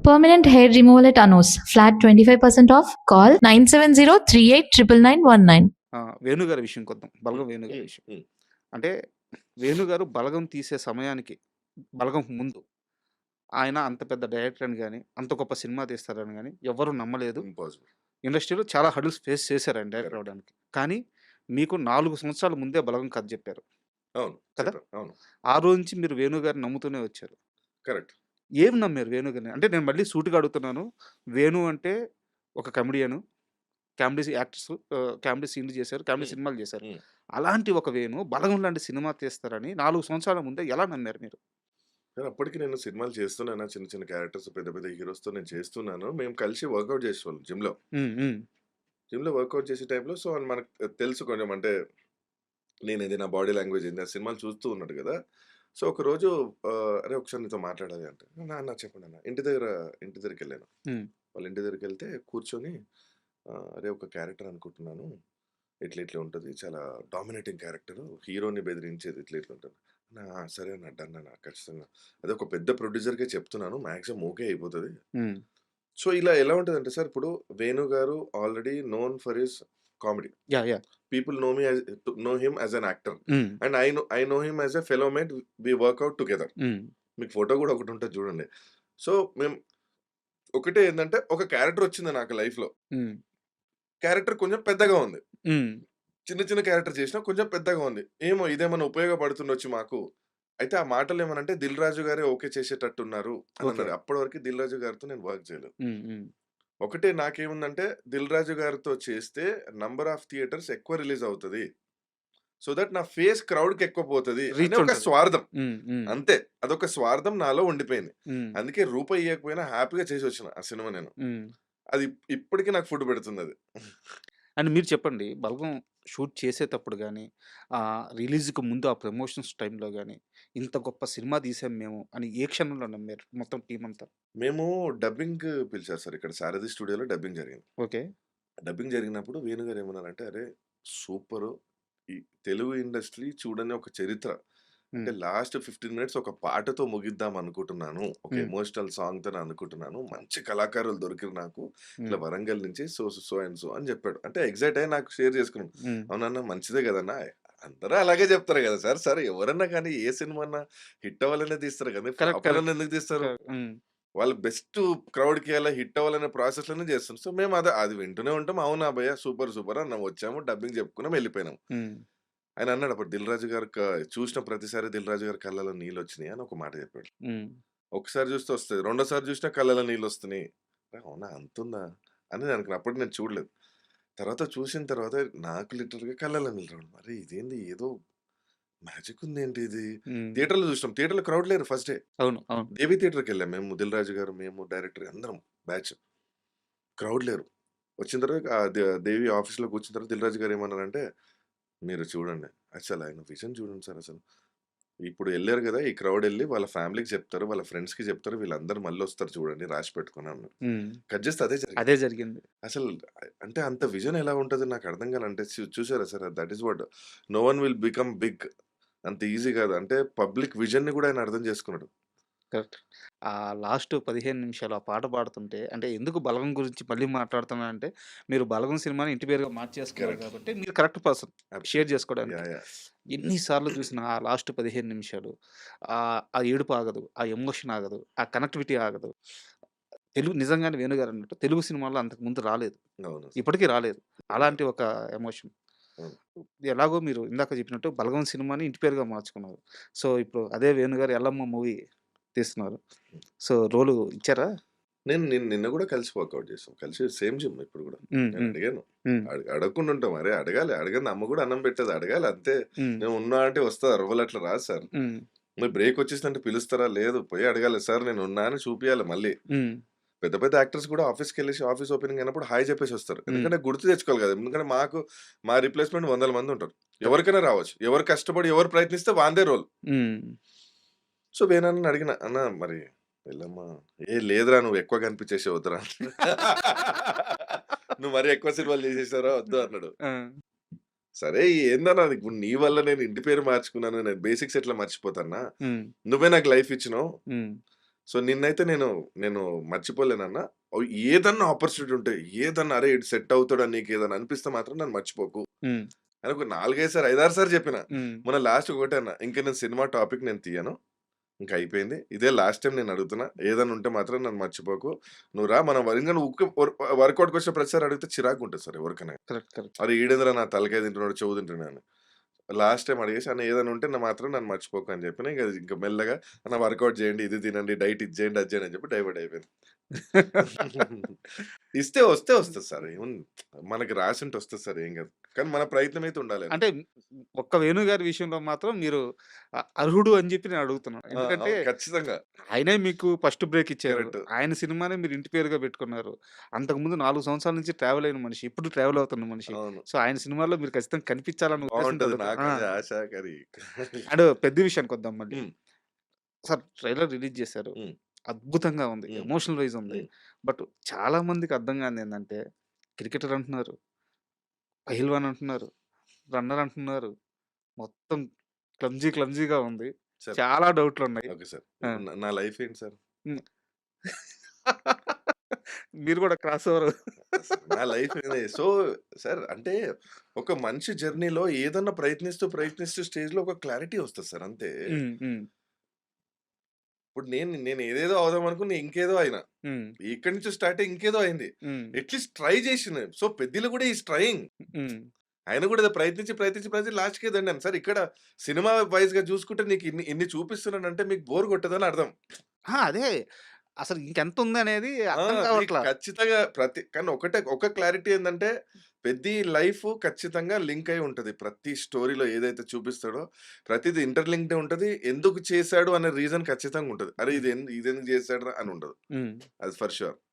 Permanent hair removal at Anos. Flat 25% off. Call 970389919. Venu గారి విషయం కొద్దాం. బలగం వేణు గారి విషయం. అంటే వేణు గారు బలగం తీసే సమయానికి, బలగం ముందు ఆయన అంత పెద్ద డైరెక్టర్ అని గాని, అంత గొప్ప సినిమా తీస్తారని గాని ఎవ్వరు నమ్మలేదు. ఇంపాసిబుల్. ఇండస్ట్రీలో చాలా హర్డిల్స్ ఫేస్ చేశారు డైరెక్టర్ అవ్వడానికి. కానీ మీకు 4 సంవత్సరాల ముందే బలగం కథ చెప్పారు అవును కదా! చెప్పారు. అవును ఆ రోజు నుంచి మీరు వేణు గారిని నమ్ముతూనే వచ్చారు. కరెక్ట్. ఏం నమ్మారు వేణు గారిని? అంటే నేను మళ్ళీ సూటిగా అడుగుతున్నాను. వేణు అంటే ఒక కమెడియను. కామెడీ యాక్టర్స్ కామెడీ సీన్‌లు చేశారు. కామెడీ హ్మ్. సినిమాలు చేశారు. హ్మ్. అలాంటి ఒక వేణు 'బలగం' లాంటి సినిమా తీస్తారని 4 సంవత్సరాల ముందే ఎలా నమ్మారు మీరు? కానీ అప్పటికి నేను సినిమాలు చేస్తున్నాను. చిన్న చిన్న క్యారెక్టర్స్ పెద్ద పెద్ద హీరోస్‌తో నేను చేస్తున్నాను. మేము కలిసి వర్కౌట్ చేసేవాళ్ళం జిమ్‌లో. హ్మ్. హ్మ్. జిమ్‌లో వర్కౌట్ చేసే టైంలో సో, మనకు తెలుసు కొంచెం అంటే నేనేది నా బాడీ లాంగ్వేజ్ ఏంది ఆ సినిమాలు చూస్తూ ఉన్నాడు కదా! సో, ఒకరోజు "అరే! ఒకసారి నీతో మాట్లాడాలి" అంటే, "అన్న చెప్పండి అన్న." ఇంటి దగ్గరికెళ్ళాను. హ్మ్. వాళ్ళ ఇంటి దగ్గరికెళ్తే కూర్చొని "అరే! ఒక క్యారెక్టర్ అనుకుంటున్నాను. ఇట్లా ఇట్లా ఉంటది. చాలా డామినేటింగ్ క్యారెక్టరు. హీరోని బెదిరించేది ఇట్లా ఇట్లా ఉంటది." సరే అన్న డన్ అన్న ఖచ్చితంగా. అదే ఒక పెద్ద ప్రొడ్యూసర్‌కే చెప్తున్నాను. మాక్సిమం ఓకే అయిపోతది. హ్మ్. సో, ఇలా ఎలా ఉంటదంటే సార్ ఇప్పుడు 'వేణు' గారు already known for his comedy. Yeah! People know him as an actor. హ్మ్. And I know him as a fellow mate. We work out together. హ్మ్. మీకు ఫోటో కూడా ఒకటుంటది చూడండి. సో, మేము ఒకటే ఏందంటే ఒక క్యారెక్టర్ వచ్చింది నాకు లైఫ్‌లో. హ్మ్. క్యారెక్టర్ కొంచెం పెద్దగా ఉంది. హ్మ్. చిన్న చిన్న క్యారెక్టర్ చేసినా కొంచెం పెద్దగా ఉంది. ఏమో ఇదేమన్నా ఉపయోగపడుతుండొచ్చు మాకు. అయితే ఆ మాటలేమనంటే 'దిల్ రాజు' గారే ఓకే చేసేటట్టున్నారు అని ఓకే. అన్నారు. అప్పటి వరకు 'దిల్ రాజు' గారితో నేను వర్క్ చేయలేదు. హ్మ్. హ్మ్. ఒకటే నాకేముందంటే 'దిల్ రాజు' గారితో చేస్తే నంబర్ ఆఫ్ థియేటర్స్ ఎక్కువ రిలీజ్ అవుతది. సో దట్ నా ఫేస్ క్రౌడ్‌కి ఎక్కువ పోతది అనే రీచ్ ఒక ఉంటది. స్వార్థం. హ్మ్. హ్మ్. అంతే. అదొక స్వార్థం నాలో ఉండిపోయింది. హ్మ్. అందుకే రూపాయి ఇయ్యకపోయినా హ్యాపీగా చేసొచ్చిన ఆ సినిమా నేను. హ్మ్. అది ఇప్పటికి నాకు ఫుడ్ పెడుతుందది. అండ్ మీరు చెప్పండి 'బలగం' షూట్ చేసేటప్పుడు గాని, రిలీజ్‌కి ముందు ఆ ప్రమోషన్స్ టైమ్‌లో గాని, ఇంత గొప్ప సినిమా తీసాం మేము అని ఏ క్షణంలో నమ్మారు మొత్తం టీమ్ అంతా? మేము డబ్బింగ్ పిలిచారు సార్ ఇక్కడ సారథి స్టూడియోలో డబ్బింగ్ జరిగింది. ఓకే. డబ్బింగ్ జరిగినప్పుడు వేణు గారు ఏమన్నారంటే, "అరే! సూపరు. ఈ తెలుగు ఇండస్ట్రీ చూడని ఒక చరిత్ర. అంటే హ్మ్. లాస్ట్ 15 మినిట్స్ ఒక పాటతో ముగిద్దాం అనుకుంటున్నాను. ఒక హ్మ్. ఎమోషనల్ సాంగ్‌తోని అనుకుంటున్నాను. మంచి కళాకారులు దొరికిర్రు నాకు. ఇట్లా హ్మ్. వరంగల్ నుంచి సో అండ్ సో" అని చెప్పాడు. అంటే ఎక్సైట్ అయ్యి నాకు షేర్ చేసుకున్నాడు. హ్మ్. అవునన్నా మంచిదే కదన్నా! అందరూ అలాగే చెప్తారు కదా సార్. సరే ఎవరన్నా కానీ ఏ సినిమా అన్నా హిట్ అవ్వాలనే తీస్తారు కానీ కరెక్ట్. Flop correct. అవ్వాలని ఎందుకు తీస్తారు? హ్మ్. వాళ్ళు బెస్ట్ క్రౌడ్‌కి అలా హిట్ అవ్వాలనే ప్రాసెస్‌లోనే చేస్తున్నారు. సో, మేము అది వింటూనే ఉంటాం. అవునా భయ్య సూపర్, సూపర్ అన్నాం. వచ్చాము, డబ్బింగ్ చెప్పుకున్నాం, వెళ్ళిపోయినాం. హ్మ్. ఆయన అన్నాడు అప్పుడు 'దిల్ రాజు' గారు చూసిన ప్రతిసారి 'దిల్ రాజు' గారి కళ్ళలో నీళ్ళొచ్చినాయి అని ఒక మాట చెప్పాడు. హ్మ్. ఒకసారి చూస్తే వస్తది. రెండోసారి చూసినా కళ్ళలో నీళ్ళొస్తున్నాయి. అవునా అంతుందా? అని నేను అనుకున్నా. అప్పటికి నేను చూడలేదు. తర్వాత చూసిన తర్వాత నాకు లిటరల్‌గా కళ్ళలో నీళ్ళు రావడం. అరే! ఇదేంది ఏదో మ్యాజిక్ ఉందేంటి ఇది? హ్మ్. థియేటర్‌లో చూసినాం. థియేటర్‌లో క్రౌడ్ లేరు ఫస్ట్ డే. అవును. అవును. దేవి థియేటర్‌కెళ్ళాం మేము 'దిల్ రాజు' గారు, మేము, డైరెక్టర్ అందరం బ్యాచ్. క్రౌడ్ లేరు. వచ్చిన తర్వాత దేవి ఆఫీస్‌లో కూర్చున్న తర్వాత 'దిల్ రాజు' గారు ఏమన్నారంటే, "మీరు చూడండి. అసలు ఆయన విజన్ చూడండి సార్ అసలు. ఇప్పుడు ఎళ్లారు గదా! ఈ క్రౌడ్ ఎళ్లి వాళ్ళ ఫ్యామిలీకి చెప్తారు. వాళ్ళ ఫ్రెండ్స్‌కి చెప్తారు. వీళ్ళందరూ మళ్ళొస్తారు చూడండి రాసి పెట్టుకొని" అన్నారు. హ్మ్. కట్ చేస్తే అదే జరిగింది. అదే జరిగింది. అసలు అంటే అంత విజన్ ఎలా ఉంటదో నాకు అర్థం కాలే. అంటే చూసారా sir that is what no one will become big అంత ఈజీ కాదు. అంటే పబ్లిక్ విజన్‌ని కూడా ఆయన అర్థం చేసుకున్నాడు. కరెక్ట్. ఆ లాస్ట్ 15 నిమిషాలు ఆ పాట పాడుతుంటే అంటే ఎందుకు 'బలగం' గురించి మళ్ళీ మాట్లాడుతున్నానంటే, మీరు 'బలగం' సినిమాని ఇంటి పేరుగా మార్చేసుకున్నారు కరెక్ట్. కాబట్టి మీరు కరెక్ట్ పర్సన్ షేర్ అబ్సల్యూట్‌లీ. చేసుకోవడానికి. యాహ్! యాహ్! ఎన్ని సార్లు చూసినా ఆ లాస్ట్ 15 నిమిషాలు ఆ ఏడుపు ఆగదు. ఆ ఎమోషన్ ఆగదు. ఆ కనెక్టివిటీ ఆగదు. తెలుగు నిజంగానే వేణు గారు అన్నట్టు తెలుగు సినిమాలో అంతకు ముందు రాలేదు. అవును. ఇప్పటికి రాలేదు. అలాంటి ఒక ఎమోషన్. అవును. ఎలాగో మీరు ఇందాక చెప్పినట్టు 'బలగం' సినిమాని ఇంటి పేరుగా మార్చుకున్నారు. సో, ఇప్పుడు అదే వేణు గారు 'ఎల్లమ్మ' మూవీ తీస్తున్నారు. సో, రోలు ఇచ్చారా? నిన్న గూడా కలిసి వర్కౌట్ చేసాం. కలిసి సేమ్ జిమ్ ఇప్పుడు గూడా. హ్మ్. నేను హ్మ్. అడిగాను. హ్మ్. అడగకుండా ఉంటాం. అరే! అడగాలి. అడగంది అమ్మ గూడా అన్నం పెట్టదు. అడగాలి అంతే. హ్మ్. నేను ఉన్నా అంటే వస్తదా? రోల్ అట్లా రాదు సార్. హ్మ్. మరి బ్రేక్ వచ్చేసిందంటే పిలుస్తారా? లేదు. పోయి అడగాలి. సార్ నేను ఉన్నా అని చూపియాలి మళ్ళీ. హ్మ్. పెద్ద పెద్ద యాక్టర్స్ కూడా ఆఫీస్‌కెళ్ళేసి ఆఫీస్ ఓపెనింగ్ అయినప్పుడు హాయ్ చెప్పేసి వస్తారు. హ్మ్. ఎందుకంటే గుర్తు తెచ్చుకోవాలి గదా! ఎందుకంటే మా రిప్లేస్‌మెంట్ వందల మంది ఉంటారు. ఎవరికైనా రావచ్చు. ఎవరు కష్టపడి ఎవరు ప్రయత్నిస్తే వాందే రోల్. హ్మ్. సో, వేణన్నని అడిగిన, "అన్న మరి ఎల్లమ్మ" "ఏ లేదురా నువ్వు ఎక్కువ కనిపించేసావు వద్దురా" "నువ్వు మరీ ఎక్కువ సినిమాలు చేసేసావురా వద్దు" అన్నాడు. ఆ! సరే ఏందన్నా ఇప్పుడు నీ వల్ల నేను ఇంటి పేరు మార్చుకున్నాను. నేను బేసిక్స్ ఎట్లా మర్చిపోతాన్నా? హ్మ్. నువ్వే నాకు లైఫ్ ఇచ్చినావు. హ్మ్. సో నిన్నైతే నేను మర్చిపోలేనన్నా. ఏదన్నా ఆపర్చునిటీ ఉంటే, ఏదన్నా అరే! ఈడు సెట్ అవుతాడని నీకేదన్నా అనిపిస్తే మాత్రం నన్ను మర్చిపోకు హ్మ్. అని ఒక 4, 5 సార్లు, 5, 6 సార్లు చెప్పిన. హ్మ్. మొన్న లాస్ట్ ఒకటే అన్నా. ఇంక నేను సినిమా టాపిక్ నేను తీయను. ఇంక అయిపోయింది. ఇదే లాస్ట్ టైమ్ నేను అడుగుతున్నా. ఏదన్నా ఉంటే మాత్రం నన్ను మర్చిపోకు. నువ్వు రా మనం ఇంక నువ్వు వర్కౌట్‌కొచ్చిన ప్రతిసారి అడిగితే చిరాకుంటది సార్ ఎవరికైనా. కరెక్ట్. కరెక్ట్. అరే! ఈడేందిరా నా తలకాయ తింటున్నాడు, చెవు తింటున్నాడు అని. లాస్ట్ టైమ్ అడిగేసి అన్న ఏదైనా ఉంటే మాత్రం నన్ను మర్చిపోకు అని చెప్పిన. ఇంక మెల్లగా అన్న వర్కౌట్ చేయండి, ఇది తినండి, డైట్ ఇది చేయండి, అది చేయండి అని చెప్పి డైవర్ట్ అయిపోయింది. ఇస్తే వస్తది సార్. ఏముంది మనకి రాసుంటే వస్తది సార్ ఏం కాదు. కానీ మన ప్రయత్నం అయితే ఉండాలి అంటే అంతే. ఒక్క వేణు గారి విషయంలో మాత్రం మీరు అర్హుడు అని చెప్పి నేను అడుగుతున్నాను. ఆ! ఎందుకంటే అవును. ఖచ్చితంగా. ఆయనే మీకు ఫస్ట్ బ్రేక్ ఇచ్చారు. కరెక్ట్. ఆయన సినిమానే మీరు ఇంటి పేరుగా పెట్టుకున్నారు. అంతకుముందు 4 సంవత్సరాల నుంచి ట్రావెల్ అయిన మనిషి. ఇప్పుడు ట్రావెల్ అవుతున్న మనిషి. అవును. సో, ఆయన సినిమాలో మీరు ఖచ్చితంగా కనిపించాలన్న ఉద్దేశంతో బావుంటది. అడుగుతున్నా. నాకు ఆ! అదే ఆశ కానీ అండ్ పెద్ద విషయానికి వద్దాం మళ్ళీ. హ్మ్. సార్ ట్రైలర్ రిలీజ్ చేశారు. హ్మ్. అద్భుతంగా ఉంది. హ్మ్. ఎమోషనల్ వైస్ ఉంది. హ్మ్. బట్ చాలా మందికి అర్థం కానిదేందంటే క్రికెటర్ అంటున్నారు, పహిల్వాన్ అంటున్నారు, రన్నర్ అంటున్నారు. మొత్తం క్లమ్జీగా ఉంది. సార్ చాలా డౌట్‌లున్నాయి. Okay sir. ఆ! ఇప్పుడు నా లైఫ్ ఏంటి సార్? హ్మ్. మీరు కూడా క్రాస్ ఓవర్. నా లైఫ్ ఏంది? సో సార్ అంటే ఒక మనిషి జర్నీలో ఏదన్నా ప్రయత్నిస్తూ స్టేజ్‌లో ఒక క్లారిటీ వస్తది సార్ అంతే. హ్మ్. హ్మ్. ఇప్పుడు నేను ఏదేదో అవుదాం అనుకుని ఇంకేదో అయినా. హ్మ్. ఇక్కడి నుంచి స్టార్ట్ అయ్యి ఇంకేదో అయింది. హ్మ్. అట్‌లీస్ట్ ట్రై చేసిన. సో పెద్దిలో కూడా ఈస్ ట్రైయింగ్. హ్మ్. ఆయన కూడా ఏదో ప్రయత్నించి లాస్ట్‌కి ఏదండి సార్ ఇక్కడ సినిమా వైస్‌గా చూసుకుంటే నీకు ఇన్ని చూపిస్తున్నానంటే మీకు బోర్ కొట్టదని అర్థం. ఆ! అదే. అసలు ఇంకెంతుందనేది ఆ! అర్థం మీకు కావట్లా. ఖచ్చితంగా కానీ ఒక క్లారిటీ ఏందంటే, పెద్ది లైఫ్ ఖచ్చితంగా లింక్ అయి ఉంటది. ప్రతి స్టోరీలో ఏదైతే చూపిస్తాడో, ప్రతిది ఇంటర్‌లింక్డే ఉంటది. ఎందుకు చేశాడు అనే రీజన్ ఖచ్చితంగా ఉంటది. అరే! హ్మ్. ఇదెందుకు చేశాడురా అని ఉండదు. హ్మ్. అది ఫర్ ష్యూర్.